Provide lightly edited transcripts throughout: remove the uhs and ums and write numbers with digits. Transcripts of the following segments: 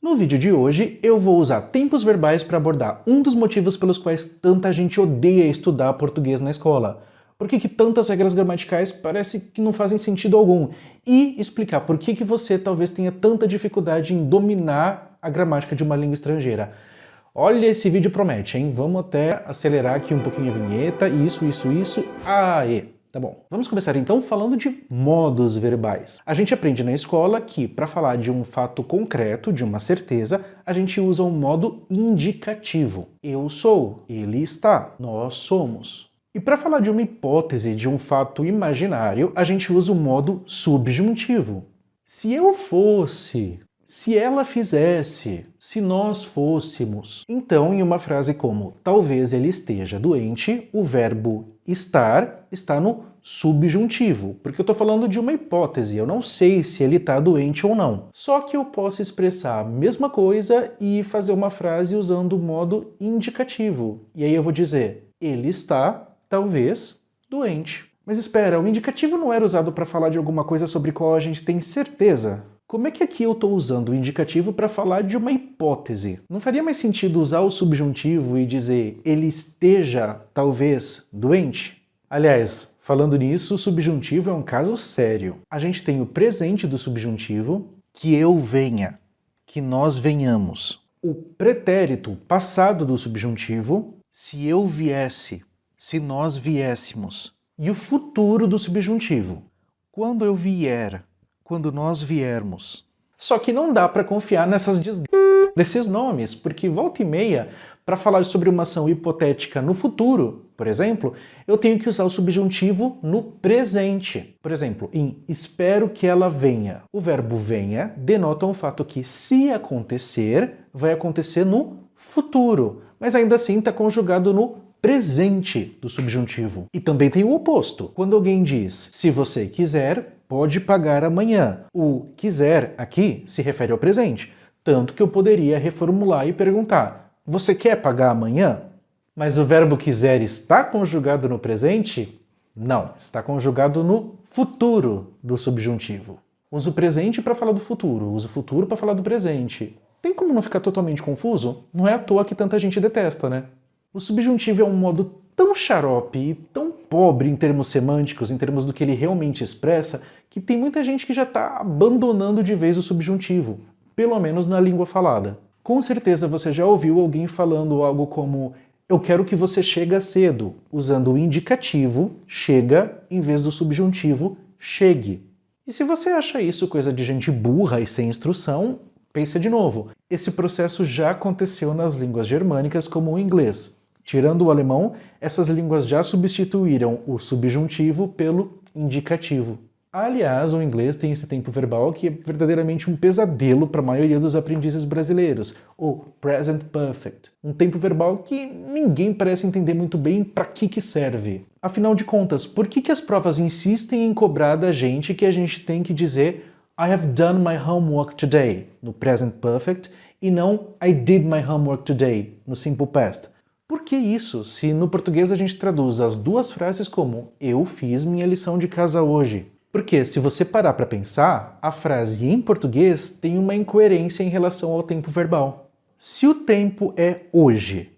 No vídeo de hoje, eu vou usar tempos verbais para abordar um dos motivos pelos quais tanta gente odeia estudar português na escola. Por que tantas regras gramaticais parece que não fazem sentido algum. E explicar por que você talvez tenha tanta dificuldade em dominar a gramática de uma língua estrangeira. Olha, esse vídeo promete, hein? Vamos até acelerar aqui um pouquinho a vinheta. Isso. Aê! Tá bom. Vamos começar então falando de modos verbais. A gente aprende na escola que, para falar de um fato concreto, de uma certeza, a gente usa um modo indicativo. Eu sou, ele está, nós somos. E para falar de uma hipótese, de um fato imaginário, a gente usa o modo subjuntivo. Se eu fosse, se ela fizesse, se nós fôssemos. Então, em uma frase como talvez ele esteja doente, o verbo estar está no subjuntivo, porque eu estou falando de uma hipótese, eu não sei se ele está doente ou não. Só que eu posso expressar a mesma coisa e fazer uma frase usando o modo indicativo. E aí eu vou dizer, ele está, talvez, doente. Mas espera, o indicativo não era usado para falar de alguma coisa sobre qual a gente tem certeza? Como é que aqui eu estou usando o indicativo para falar de uma hipótese? Não faria mais sentido usar o subjuntivo e dizer ele esteja, talvez, doente? Aliás, falando nisso, o subjuntivo é um caso sério. A gente tem o presente do subjuntivo, que eu venha, que nós venhamos. O pretérito passado do subjuntivo, se eu viesse, se nós viéssemos. E o futuro do subjuntivo, quando eu vier, quando nós viermos. Só que não dá para confiar nessas desses nomes, porque volta e meia, para falar sobre uma ação hipotética no futuro, por exemplo, eu tenho que usar o subjuntivo no presente. Por exemplo, em espero que ela venha. O verbo venha denota um fato que, se acontecer, vai acontecer no futuro, mas ainda assim está conjugado no presente do subjuntivo. E também tem o oposto. Quando alguém diz, se você quiser, pode pagar amanhã. O quiser aqui se refere ao presente, tanto que eu poderia reformular e perguntar, você quer pagar amanhã? Mas o verbo quiser está conjugado no presente? Não, está conjugado no futuro do subjuntivo. Uso o presente para falar do futuro, uso o futuro para falar do presente. Tem como não ficar totalmente confuso? Não é à toa que tanta gente detesta, né? O subjuntivo é um modo tão xarope e tão pobre em termos semânticos, em termos do que ele realmente expressa, que tem muita gente que já está abandonando de vez o subjuntivo, pelo menos na língua falada. Com certeza você já ouviu alguém falando algo como eu quero que você chegue cedo, usando o indicativo chega em vez do subjuntivo chegue. E se você acha isso coisa de gente burra e sem instrução, pense de novo. Esse processo já aconteceu nas línguas germânicas como o inglês. Tirando o alemão, essas línguas já substituíram o subjuntivo pelo indicativo. Aliás, o inglês tem esse tempo verbal que é verdadeiramente um pesadelo para a maioria dos aprendizes brasileiros, o present perfect. Um tempo verbal que ninguém parece entender muito bem para que serve. Afinal de contas, por que as provas insistem em cobrar da gente que a gente tem que dizer I have done my homework today, no present perfect, e não I did my homework today, no simple past? Por que isso, se no português a gente traduz as duas frases como eu fiz minha lição de casa hoje? Porque, se você parar para pensar, a frase em português tem uma incoerência em relação ao tempo verbal. Se o tempo é hoje,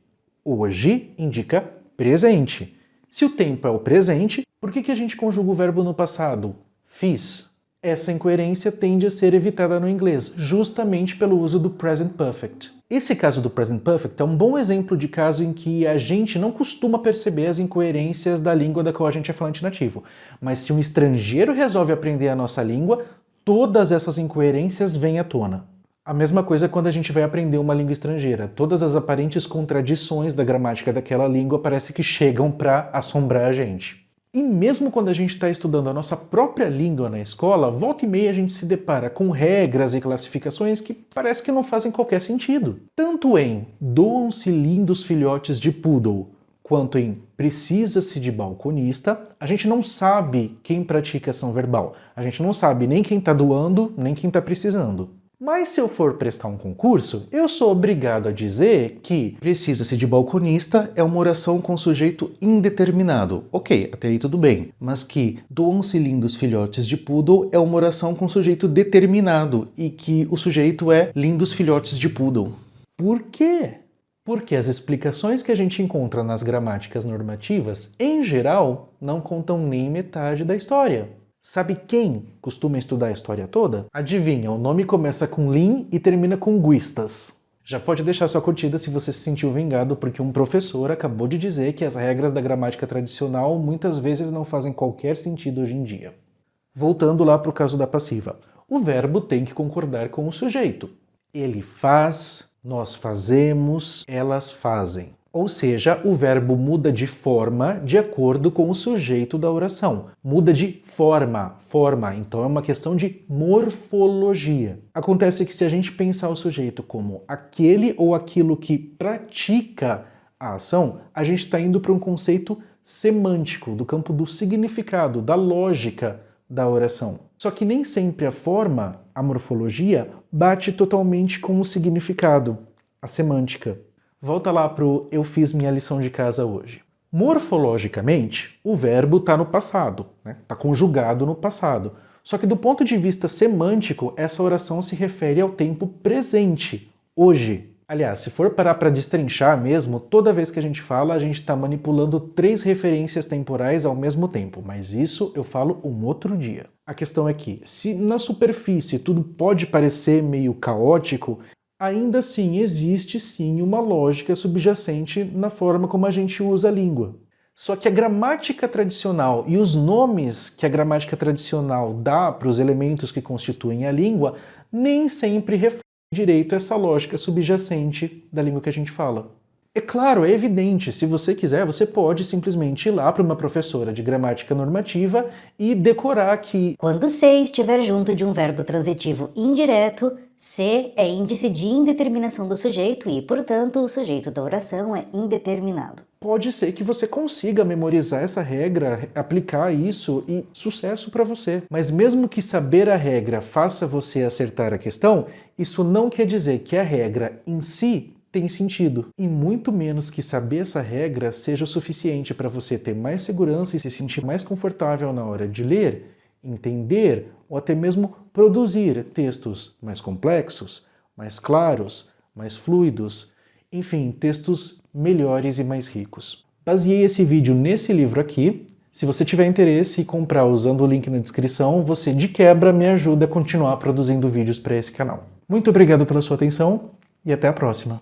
hoje indica presente. Se o tempo é o presente, por que a gente conjuga o verbo no passado? Fiz. Essa incoerência tende a ser evitada no inglês, justamente pelo uso do present perfect. Esse caso do present perfect é um bom exemplo de caso em que a gente não costuma perceber as incoerências da língua da qual a gente é falante nativo. Mas se um estrangeiro resolve aprender a nossa língua, todas essas incoerências vêm à tona. A mesma coisa quando a gente vai aprender uma língua estrangeira. Todas as aparentes contradições da gramática daquela língua parece que chegam para assombrar a gente. E mesmo quando a gente está estudando a nossa própria língua na escola, volta e meia a gente se depara com regras e classificações que parece que não fazem qualquer sentido. Tanto em doam-se lindos filhotes de poodle, quanto em precisa-se de balconista, a gente não sabe quem pratica ação verbal. A gente não sabe nem quem está doando, nem quem está precisando. Mas se eu for prestar um concurso, eu sou obrigado a dizer que precisa-se de balconista é uma oração com sujeito indeterminado. Ok, até aí tudo bem. Mas que doam-se lindos filhotes de poodle é uma oração com sujeito determinado e que o sujeito é lindos filhotes de poodle. Por quê? Porque as explicações que a gente encontra nas gramáticas normativas, em geral, não contam nem metade da história. Sabe quem costuma estudar a história toda? Adivinha, o nome começa com lin e termina com guistas. Já pode deixar sua curtida se você se sentiu vingado porque um professor acabou de dizer que as regras da gramática tradicional muitas vezes não fazem qualquer sentido hoje em dia. Voltando lá para o caso da passiva. O verbo tem que concordar com o sujeito. Ele faz, nós fazemos, elas fazem. Ou seja, o verbo muda de forma de acordo com o sujeito da oração. Muda de forma, então é uma questão de morfologia. Acontece que se a gente pensar o sujeito como aquele ou aquilo que pratica a ação, a gente está indo para um conceito semântico, do campo do significado, da lógica da oração. Só que nem sempre a forma, a morfologia, bate totalmente com o significado, a semântica. Volta lá pro eu fiz minha lição de casa hoje. Morfologicamente, o verbo está no passado, está conjugado no passado. Só que do ponto de vista semântico, essa oração se refere ao tempo presente, hoje. Aliás, se for parar para destrinchar mesmo, toda vez que a gente fala, a gente está manipulando 3 referências temporais ao mesmo tempo, mas isso eu falo um outro dia. A questão é que, se na superfície tudo pode parecer meio caótico, ainda assim existe sim uma lógica subjacente na forma como a gente usa a língua. Só que a gramática tradicional e os nomes que a gramática tradicional dá para os elementos que constituem a língua nem sempre refletem direito essa lógica subjacente da língua que a gente fala. É claro, é evidente, se você quiser, você pode simplesmente ir lá para uma professora de gramática normativa e decorar que quando se estiver junto de um verbo transitivo indireto, se é índice de indeterminação do sujeito e, portanto, o sujeito da oração é indeterminado. Pode ser que você consiga memorizar essa regra, aplicar isso e sucesso para você. Mas mesmo que saber a regra faça você acertar a questão, isso não quer dizer que a regra em si tem sentido. E muito menos que saber essa regra seja o suficiente para você ter mais segurança e se sentir mais confortável na hora de ler, entender ou até mesmo produzir textos mais complexos, mais claros, mais fluidos, enfim, textos melhores e mais ricos. Baseei esse vídeo nesse livro aqui. Se você tiver interesse em comprar usando o link na descrição, você de quebra me ajuda a continuar produzindo vídeos para esse canal. Muito obrigado pela sua atenção e até a próxima!